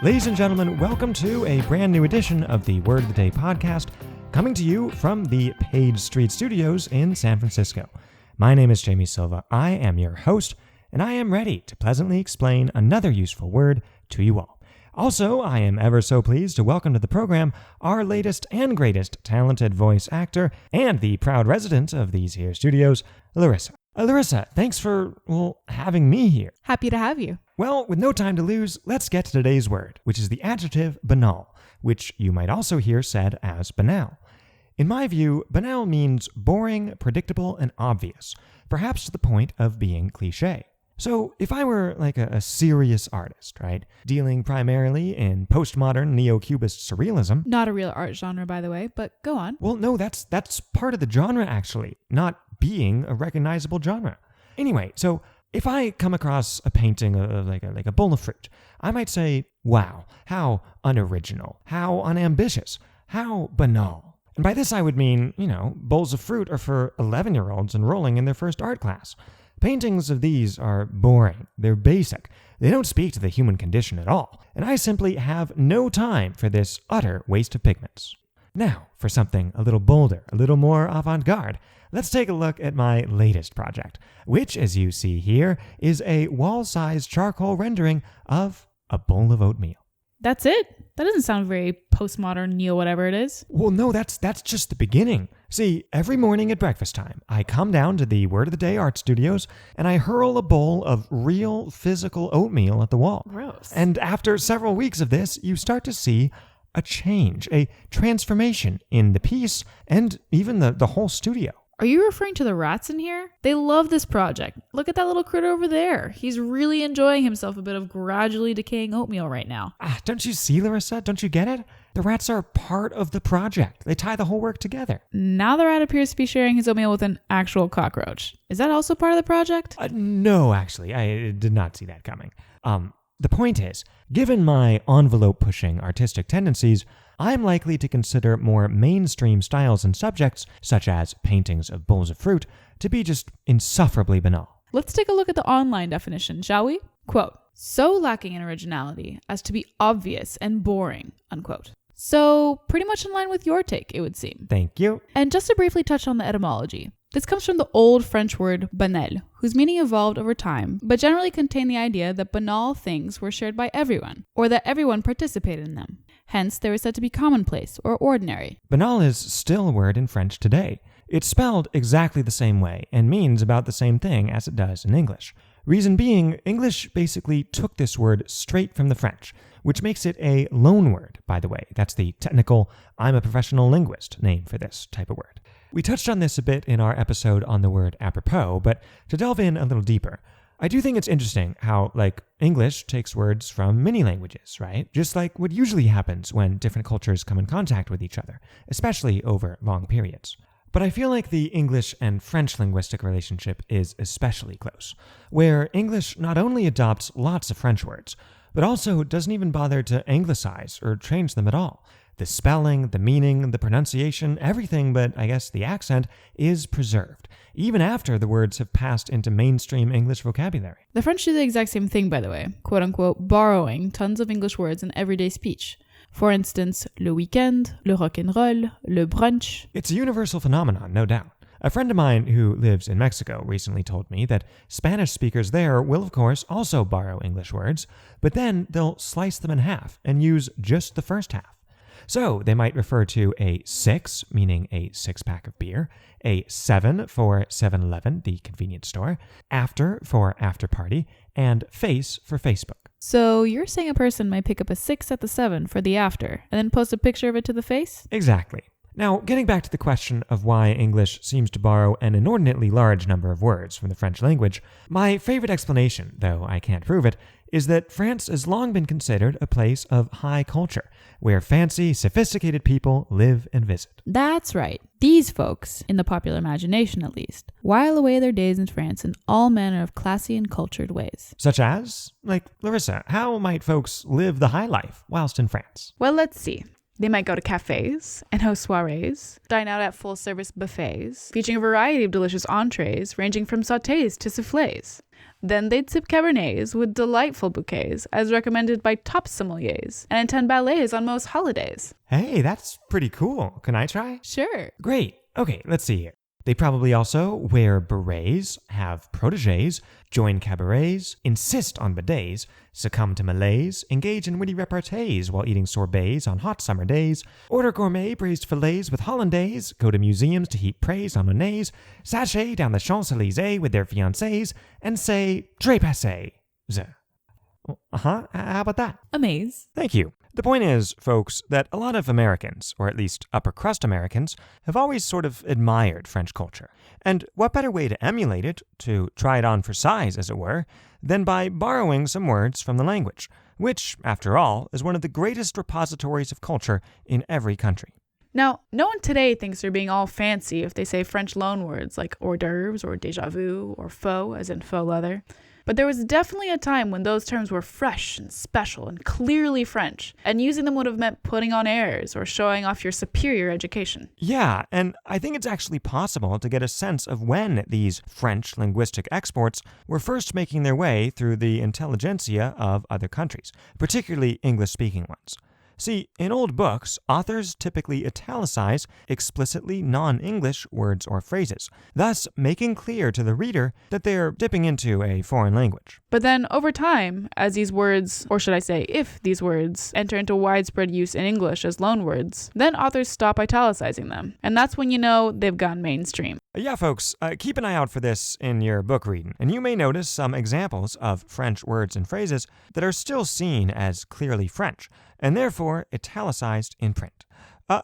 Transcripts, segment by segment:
Ladies and gentlemen, welcome to a brand new edition of the Word of the Day podcast, coming to you from the Page Street Studios in San Francisco. My name is Jamie Silva. I am your host, and I am ready to pleasantly explain another useful word to you all. Also, I am ever so pleased to welcome to the program our latest and greatest talented voice actor and the proud resident of these here studios, Larissa. Larissa, thanks for, having me here. Happy to have you. Well, with no time to lose, let's get to today's word, which is the adjective banal, which you might also hear said as banal. In my view, banal means boring, predictable, and obvious, perhaps to the point of being cliché. So if I were like a serious artist, right, dealing primarily in postmodern neo-cubist surrealism... Not a real art genre, by the way, but go on. Well, no, that's part of the genre, actually, not being a recognizable genre. Anyway, so if I come across a painting of like a bowl of fruit, I might say, wow, how unoriginal, how unambitious, how banal. And by this I would mean, bowls of fruit are for 11-year-olds enrolling in their first art class. Paintings of these are boring, they're basic, they don't speak to the human condition at all, and I simply have no time for this utter waste of pigments. Now, for something a little bolder, a little more avant-garde, let's take a look at my latest project, which, as you see here, is a wall-sized charcoal rendering of a bowl of oatmeal. That's it? That doesn't sound very postmodern, neo-whatever it is. Well, no, that's just the beginning. See, every morning at breakfast time, I come down to the Word of the Day art studios, and I hurl a bowl of real, physical oatmeal at the wall. Gross. And after several weeks of this, you start to see a change, a transformation in the piece, and even the whole studio. Are you referring to the rats in here? They love this project. Look at that little critter over there. He's really enjoying himself a bit of gradually decaying oatmeal right now. Don't you see, Larissa? Don't you get it? The rats are part of the project. They tie the whole work together. Now the rat appears to be sharing his oatmeal with an actual cockroach. Is that also part of the project? No, actually. I did not see that coming. The point is, given my envelope-pushing artistic tendencies, I'm likely to consider more mainstream styles and subjects, such as paintings of bowls of fruit, to be just insufferably banal. Let's take a look at the online definition, shall we? Quote, so lacking in originality as to be obvious and boring, unquote. So pretty much in line with your take, it would seem. Thank you. And just to briefly touch on the etymology. This comes from the old French word banal, whose meaning evolved over time, but generally contained the idea that banal things were shared by everyone, or that everyone participated in them. Hence, they were said to be commonplace or ordinary. Banal is still a word in French today. It's spelled exactly the same way and means about the same thing as it does in English. Reason being, English basically took this word straight from the French, which makes it a loan word, by the way. That's the technical, I'm a professional linguist name for this type of word. We touched on this a bit in our episode on the word apropos, but to delve in a little deeper, I do think it's interesting how, English takes words from many languages, right? Just like what usually happens when different cultures come in contact with each other, especially over long periods. But I feel like the English and French linguistic relationship is especially close, where English not only adopts lots of French words, but also doesn't even bother to anglicize or change them at all. The spelling, the meaning, the pronunciation, everything but, I guess, the accent is preserved, even after the words have passed into mainstream English vocabulary. The French do the exact same thing, by the way, quote-unquote, borrowing tons of English words in everyday speech. For instance, le weekend, le rock'n'roll, le brunch. It's a universal phenomenon, no doubt. A friend of mine who lives in Mexico recently told me that Spanish speakers there will, of course, also borrow English words, but then they'll slice them in half and use just the first half. So they might refer to a 6, meaning a 6-pack of beer, a 7 for 7-Eleven, the convenience store, after for after party, and face for Facebook. So you're saying a person might pick up a 6 at the 7 for the after, and then post a picture of it to the face? Exactly. Now, getting back to the question of why English seems to borrow an inordinately large number of words from the French language, my favorite explanation, though I can't prove it, is that France has long been considered a place of high culture, where fancy, sophisticated people live and visit. That's right. These folks, in the popular imagination at least, while away their days in France in all manner of classy and cultured ways. Such as? Like, Larissa, how might folks live the high life whilst in France? Well, let's see. They might go to cafes and host soirees, dine out at full-service buffets, featuring a variety of delicious entrees ranging from sautés to soufflés. Then they'd sip cabernets with delightful bouquets, as recommended by top sommeliers, and attend ballets on most holidays. Hey, that's pretty cool. Can I try? Sure. Great. Okay, let's see here. They probably also wear berets, have protégés, join cabarets, insist on bidets, succumb to malaise, engage in witty repartees while eating sorbets on hot summer days, order gourmet braised fillets with hollandaise, go to museums to heap praise on Monets, sashay down the Champs-Élysées with their fiancées, and say, très passé. How about that? Amaze. Thank you. The point is, folks, that a lot of Americans, or at least upper crust Americans, have always sort of admired French culture. And what better way to emulate it, to try it on for size, as it were, than by borrowing some words from the language, which, after all, is one of the greatest repositories of culture in every country. Now, no one today thinks they're being all fancy if they say French loanwords like hors d'oeuvres or déjà vu or faux, as in faux leather. But there was definitely a time when those terms were fresh and special and clearly French, and using them would have meant putting on airs or showing off your superior education. Yeah, and I think it's actually possible to get a sense of when these French linguistic exports were first making their way through the intelligentsia of other countries, particularly English-speaking ones. See, in old books, authors typically italicize explicitly non-English words or phrases, thus making clear to the reader that they're dipping into a foreign language. But then, over time, as these words, or should I say, if these words, enter into widespread use in English as loanwords, then authors stop italicizing them. And that's when you know they've gone mainstream. Yeah, folks, keep an eye out for this in your book reading, and you may notice some examples of French words and phrases that are still seen as clearly French, and therefore italicized in print.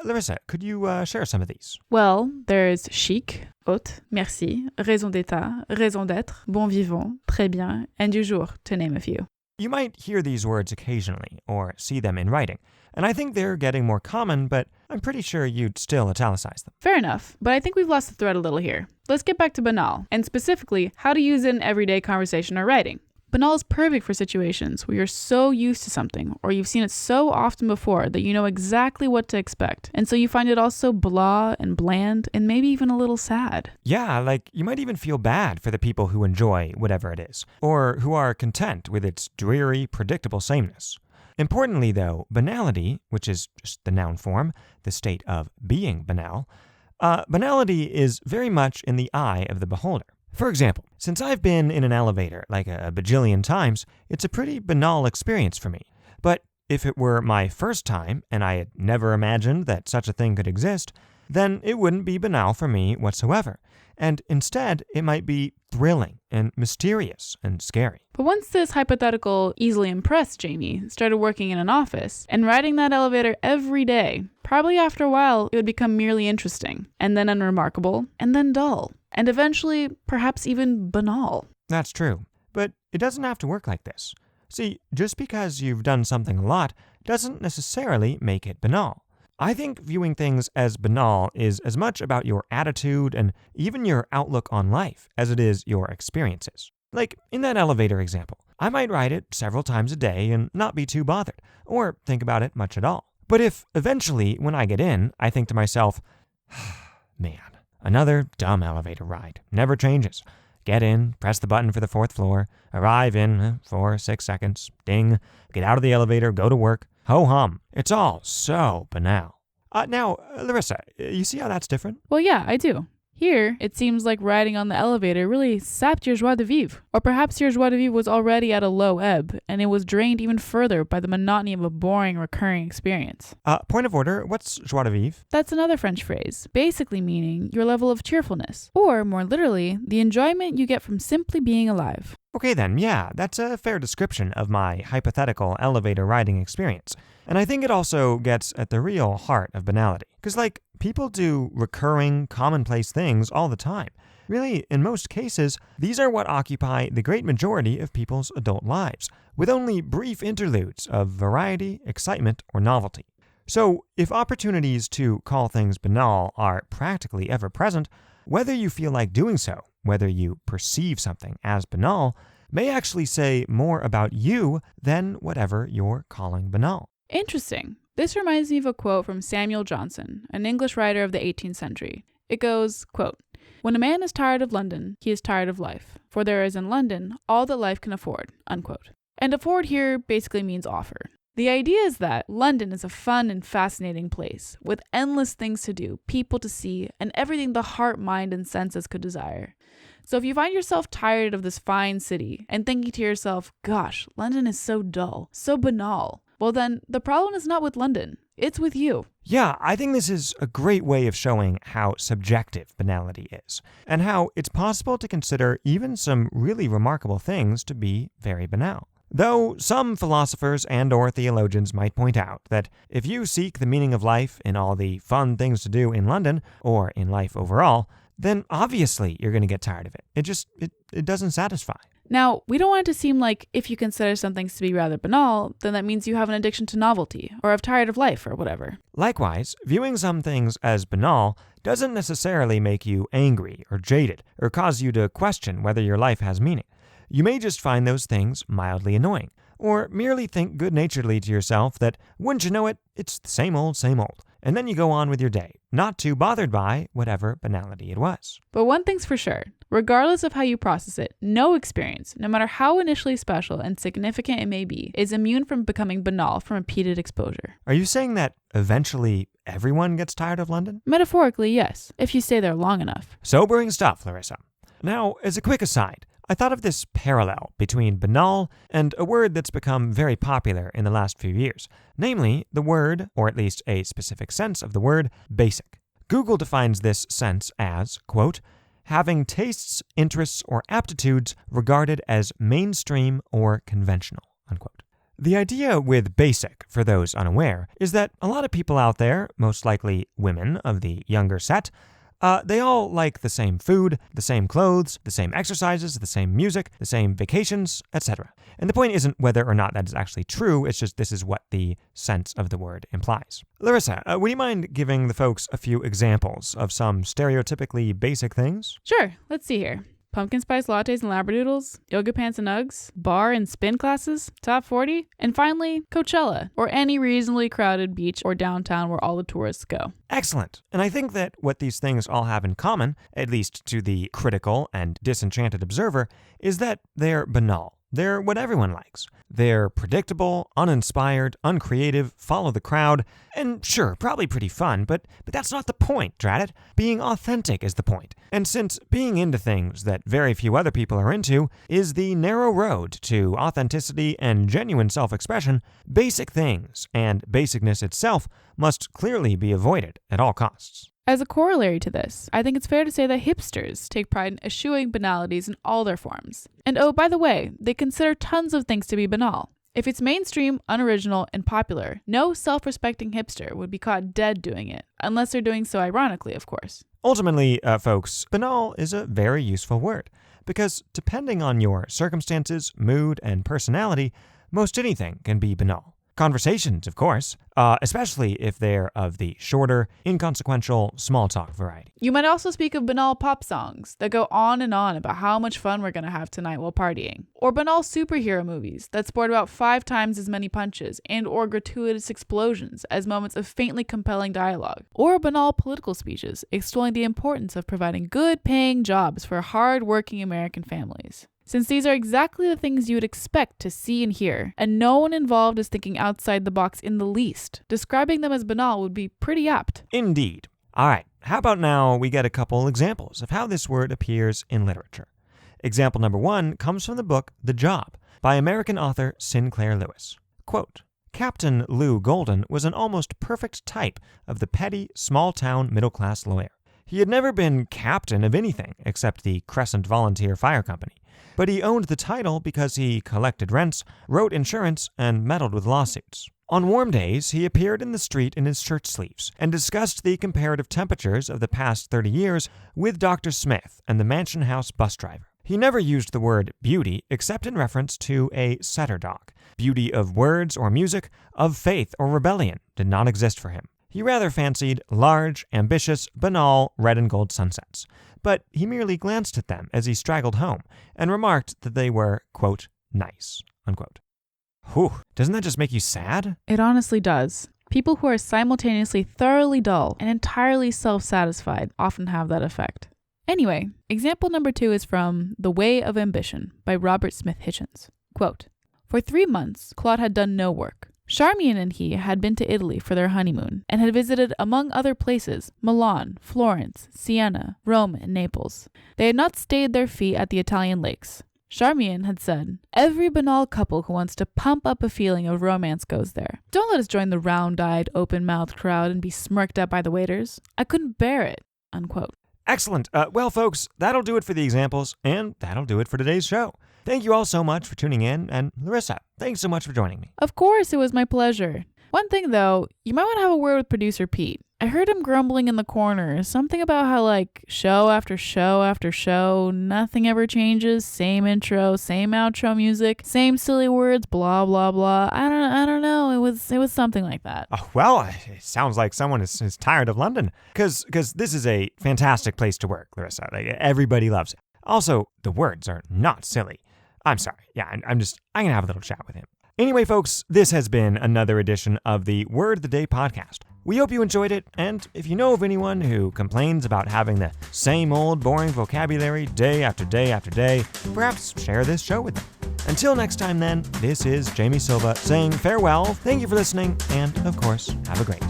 Larissa, could you share some of these? Well, there's chic, haute, merci, raison d'état, raison d'être, bon vivant, très bien, and du jour, to name a few. You might hear these words occasionally, or see them in writing, and I think they're getting more common, but I'm pretty sure you'd still italicize them. Fair enough, but I think we've lost the thread a little here. Let's get back to banal, and specifically, how to use it in everyday conversation or writing. Banal is perfect for situations where you're so used to something, or you've seen it so often before that you know exactly what to expect, and so you find it all so blah and bland, and maybe even a little sad. Yeah, like you might even feel bad for the people who enjoy whatever it is, or who are content with its dreary, predictable sameness. Importantly, though, banality, which is just the noun form, the state of being banal, banality is very much in the eye of the beholder. For example, since I've been in an elevator like a bajillion times, it's a pretty banal experience for me. But if it were my first time and I had never imagined that such a thing could exist, then it wouldn't be banal for me whatsoever. And instead, it might be thrilling and mysterious and scary. But once this hypothetical easily impressed Jamie started working in an office and riding that elevator every day, probably after a while it would become merely interesting, and then unremarkable, and then dull, and eventually perhaps even banal. That's true. But it doesn't have to work like this. See, just because you've done something a lot doesn't necessarily make it banal. I think viewing things as banal is as much about your attitude and even your outlook on life as it is your experiences. Like in that elevator example, I might ride it several times a day and not be too bothered, or think about it much at all. But if eventually, when I get in, I think to myself, man, another dumb elevator ride, never changes. Get in, press the button for the 4th floor, arrive in 4-6 seconds, ding, get out of the elevator, go to work, ho-hum. It's all so banal. Now, Larissa, you see how that's different? Well, yeah, I do. Here, it seems like riding on the elevator really sapped your joie de vivre. Or perhaps your joie de vivre was already at a low ebb, and it was drained even further by the monotony of a boring, recurring experience. Point of order, what's joie de vivre? That's another French phrase, basically meaning your level of cheerfulness. Or, more literally, the enjoyment you get from simply being alive. Okay then, yeah, that's a fair description of my hypothetical elevator riding experience. And I think it also gets at the real heart of banality. Because, people do recurring, commonplace things all the time. Really, in most cases, these are what occupy the great majority of people's adult lives, with only brief interludes of variety, excitement, or novelty. So, if opportunities to call things banal are practically ever present, whether you feel like doing so, whether you perceive something as banal, may actually say more about you than whatever you're calling banal. Interesting. This reminds me of a quote from Samuel Johnson, an English writer of the 18th century. It goes, quote, "When a man is tired of London, he is tired of life, for there is in London all that life can afford," unquote. And afford here basically means offer. The idea is that London is a fun and fascinating place, with endless things to do, people to see, and everything the heart, mind, and senses could desire. So if you find yourself tired of this fine city, and thinking to yourself, gosh, London is so dull, so banal, well then, the problem is not with London, it's with you. Yeah, I think this is a great way of showing how subjective banality is, and how it's possible to consider even some really remarkable things to be very banal. Though some philosophers and/or theologians might point out that if you seek the meaning of life in all the fun things to do in London, or in life overall, then obviously you're going to get tired of it. It doesn't satisfy. Now, we don't want it to seem like if you consider some things to be rather banal, then that means you have an addiction to novelty, or have tired of life, or whatever. Likewise, viewing some things as banal doesn't necessarily make you angry or jaded, or cause you to question whether your life has meaning. You may just find those things mildly annoying, or merely think good-naturedly to yourself that, wouldn't you know it, it's the same old, and then you go on with your day, not too bothered by whatever banality it was. But one thing's for sure, regardless of how you process it, no experience, no matter how initially special and significant it may be, is immune from becoming banal from repeated exposure. Are you saying that eventually everyone gets tired of London? Metaphorically, yes, if you stay there long enough. Sobering stuff, Larissa. Now, as a quick aside, I thought of this parallel between banal and a word that's become very popular in the last few years, namely the word, or at least a specific sense of the word, basic. Google defines this sense as, quote, having tastes, interests, or aptitudes regarded as mainstream or conventional, unquote. The idea with basic, for those unaware, is that a lot of people out there, most likely women of the younger set, they all like the same food, the same clothes, the same exercises, the same music, the same vacations, etc. And the point isn't whether or not that is actually true, it's just this is what the sense of the word implies. Larissa, would you mind giving the folks a few examples of some stereotypically basic things? Sure, let's see here. Pumpkin spice lattes and labradoodles, yoga pants and Uggs, bar and spin classes, top 40, and finally, Coachella, or any reasonably crowded beach or downtown where all the tourists go. Excellent. And I think that what these things all have in common, at least to the critical and disenchanted observer, is that they're banal. They're what everyone likes. They're predictable, uninspired, uncreative, follow the crowd, and sure, probably pretty fun, but that's not the point, drat it. Being authentic is the point. And since being into things that very few other people are into is the narrow road to authenticity and genuine self-expression, basic things and basicness itself must clearly be avoided at all costs. As a corollary to this, I think it's fair to say that hipsters take pride in eschewing banalities in all their forms. And oh, by the way, they consider tons of things to be banal. If it's mainstream, unoriginal, and popular, no self-respecting hipster would be caught dead doing it, unless they're doing so ironically, of course. Ultimately, folks, banal is a very useful word, because depending on your circumstances, mood, and personality, most anything can be banal. Conversations, of course, especially if they're of the shorter, inconsequential, small talk variety. You might also speak of banal pop songs that go on and on about how much fun we're going to have tonight while partying. Or banal superhero movies that sport about 5 times as many punches and or gratuitous explosions as moments of faintly compelling dialogue. Or banal political speeches extolling the importance of providing good paying jobs for hard-working American families. Since these are exactly the things you would expect to see and hear, and no one involved is thinking outside the box in the least, describing them as banal would be pretty apt. Indeed. All right, how about now we get a couple examples of how this word appears in literature. Example number 1 comes from the book The Job by American author Sinclair Lewis. Quote, Captain Lou Golden was an almost perfect type of the petty, small-town, middle-class lawyer. He had never been captain of anything except the Crescent Volunteer Fire Company, but he owned the title because he collected rents, wrote insurance, and meddled with lawsuits. On warm days, he appeared in the street in his shirt sleeves and discussed the comparative temperatures of the past 30 years with Dr. Smith and the Mansion House bus driver. He never used the word beauty except in reference to a setter dog. Beauty of words or music, of faith or rebellion did not exist for him. He rather fancied large, ambitious, banal red and gold sunsets, but he merely glanced at them as he straggled home and remarked that they were, quote, nice, unquote. Whew, doesn't that just make you sad? It honestly does. People who are simultaneously thoroughly dull and entirely self-satisfied often have that effect. Anyway, example number 2 is from The Way of Ambition by Robert Smith Hitchens. Quote, for 3 months, Claude had done no work. Charmian and he had been to Italy for their honeymoon and had visited, among other places, Milan, Florence, Siena, Rome, and Naples. They had not stayed their feet at the Italian lakes. Charmian had said, every banal couple who wants to pump up a feeling of romance goes there. Don't let us join the round-eyed, open-mouthed crowd and be smirked at by the waiters. I couldn't bear it, unquote. Excellent. Well, folks, that'll do it for the examples, and that'll do it for today's show. Thank you all so much for tuning in, and Larissa, thanks so much for joining me. Of course, it was my pleasure. One thing, though, you might want to have a word with producer Pete. I heard him grumbling in the corner, something about how, show after show after show, nothing ever changes, same intro, same outro music, same silly words, blah, blah, blah. I don't know, it was something like that. Oh, well, it sounds like someone is tired of London, because this is a fantastic place to work, Larissa. Everybody loves it. Also, the words are not silly. I'm sorry. Yeah, I'm going to have a little chat with him. Anyway, folks, this has been another edition of the Word of the Day podcast. We hope you enjoyed it, and if you know of anyone who complains about having the same old boring vocabulary day after day after day, perhaps share this show with them. Until next time then, this is Jamie Silva saying farewell, thank you for listening, and of course, have a great